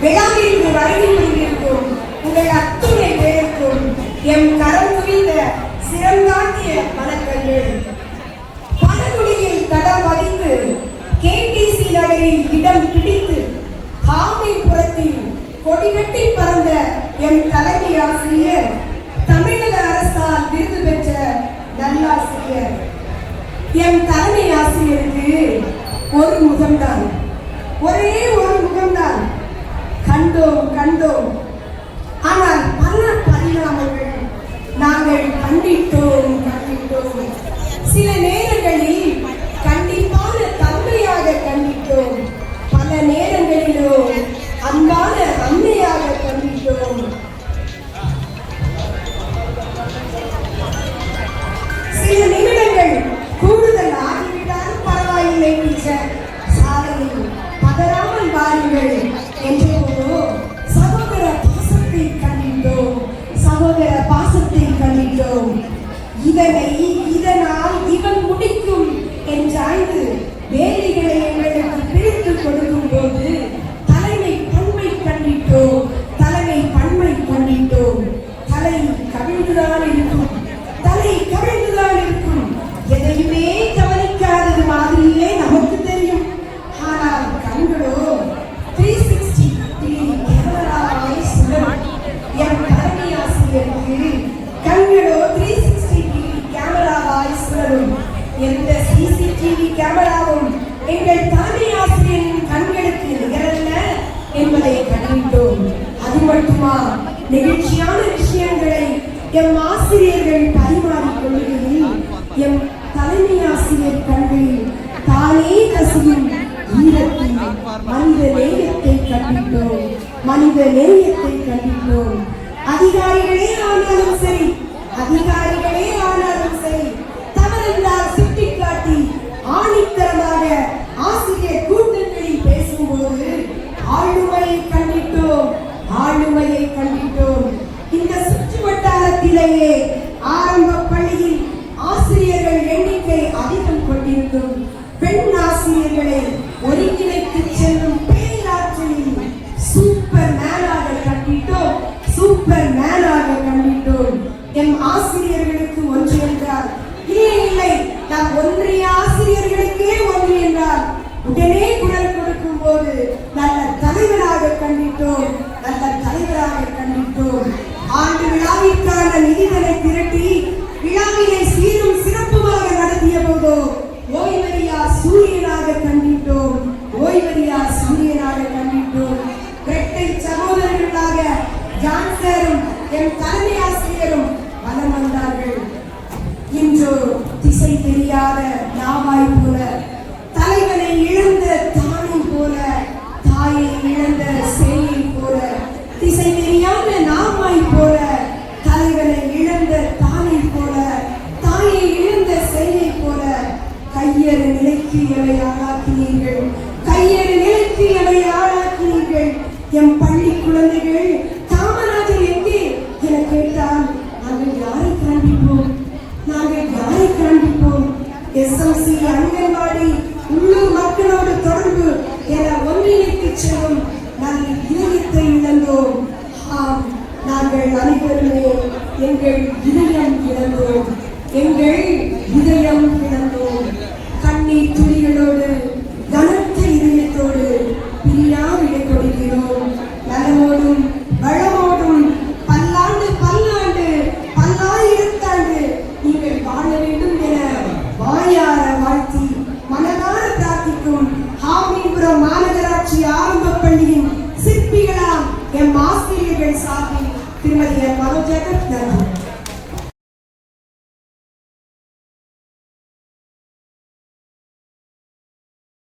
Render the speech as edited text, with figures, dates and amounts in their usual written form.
விழாவிற்கு வருகை கொண்டிருக்கும் உங்கள் அத்துணை பேருக்கும் எம் கரம் குவிந்த சிறந்தாண்டிய வணக்கங்கள். பணகுடியில் தடம் பதித்து KTC நகரில் இடம் பிடித்து காமைப்புறத்தில் கொடிகட்டி பறந்த எம் தலைமை ஆசிரியர், தமிழக அரசால் விருது பெற்ற நல்லாசிரியர். எம் தலைமை ஆசிரியருக்கு ஒரு முகம்தான், ஒரே ஒரு முகம்தான். கண்டோம். ஆனால் பல பரிணாமங்கள் நாங்கள் கண்டித்தோம். சில நேரங்களில் கண்டிப்பான தன்மையாக கண்டித்தோம், பல நேரங்களிலோ அன்பான அன்னையாக கண்டித்தோம். சில நிமிடங்கள் கூடுதல் ஆகிவிட்டாலும் பரவாயில்லை டீச்சர், சாலையில் பதறாமல் வாருங்கள் என்றோ சகோதர பாசத்தை கண்டித்தோம். இதனால் இவன் முடிக்கும் என்றாய்ந்து வேலைகளை எங்களுக்கு பிரித்து கொடுக்கும் போது தலைமை பண்பை கண்டித்தோம். தலை கவிழ்ந்துதான் இருக்கும். எதையுமே கவனிக்காதது மாதிரியே நமக்கு தெரியும். ஆனால் கண்களோ 360 டிகிரி கேமராவை சுழலும். என் தலைமை ஆசிரியருக்கு கண்களோ 360 டிகிரி கேமராவாய் சுழலும். எந்த CCTV கேமராவும் எங்கள் தலைமை ஆசிரியரின் கண்களுக்கு நிகரல்ல என்பதை கண்டித்தோம். அது மட்டுமா, நெகிழ்ச்சியான விஷயங்களை எம் ஆசிரியர்கள் பரிமாறிக் கொள்கையில் எம் தலைமை ஆசிரியர் கண்களில் தானே கசியும் ஈரத்தில் மனித நேயத்தை கண்டித்தோம். அதிகாரிகளே ஆனாலும் சரி, தவறென்றால் சுட்டிக்காட்டி ஆணித்தரமாக ஆசிரியர் கூட்டங்களில் பேசும்போது ஆளுமையை கண்டித்தோம். இந்த சுற்று வட்டாரத்திலேயே ஆரம்ப பள்ளியில் ஆசிரியர்கள் எண்ணிக்கை அதிகம் கொண்டிருக்கும் பெண் ஆசிரியர்களை ஒருங்கிணைத்து செல்லும் பேராற்றலில் சூப்பர் மேனாக கண்டித்தோம். எம் ஆசிரியர்களுக்கு ஒன்று என்றால் இல்லை, நாம் ஒன்றிய ஆசிரியர்களுக்கே ஒன்று என்றால் உடனே குரல் கொடுக்கும் போது நல்ல தலைவராக கண்டித்தோம். ஆண்டு விழாவிற்கான நிதிகளை திரட்டி விழாவினை சீரும் சிறப்புமாக நடத்திய போதோ ஓய்வறியா சூரியனாக கண்டித்தோம். இரட்டை சகோதரர்களாக ஜான்சரும் எம் தலைமை ஆசிரியரும் வலம் வந்தார்கள். இன்றோ திசை தெரியாத நாவாய் போல, தலைவனை இழந்த தானை போல, தாயை இழந்த சேயை போல, திசை தெரியாத நாவாய் போல, தலைவனை இழந்த தானை போல, தாயை இழந்த சேயை போல கையறு நிலைக்கு எவை ஆளாக்கினீர்கள். எம் பள்ளி குழந்தைகள் காமராஜர் எங்கே என கேட்டால் நாங்கள் யாரை காண்பிப்போம்? SMC, அங்கன்வாடி, உள்ளூர் மக்களோடு தொடர்பு என ஒன்றிணைத்து செல்லும் நாங்கள் இதயத்தை இழந்தோம். நாங்கள் அனைவருமே எங்கள் இதயம் இழந்தோம். கண்ணீர் துளிகளோடு கனத்த இதயத்தோடு பிரியா விடை கொடுக்கிறோம். நலமோடும் வளமோடும் பல்லாயிரத்தாண்டு நீங்கள் வாழ வேண்டும் என வாயார வாழ்த்தி மனதார பிரார்த்திக்கும் ஹாமிபுரம் மாநகராட்சி ஆரம்ப பள்ளியின் சிற்பிகளாம் எம் ஆசிரியர்கள் சார்பில் திருமதி மனோஜகத் நன்றி.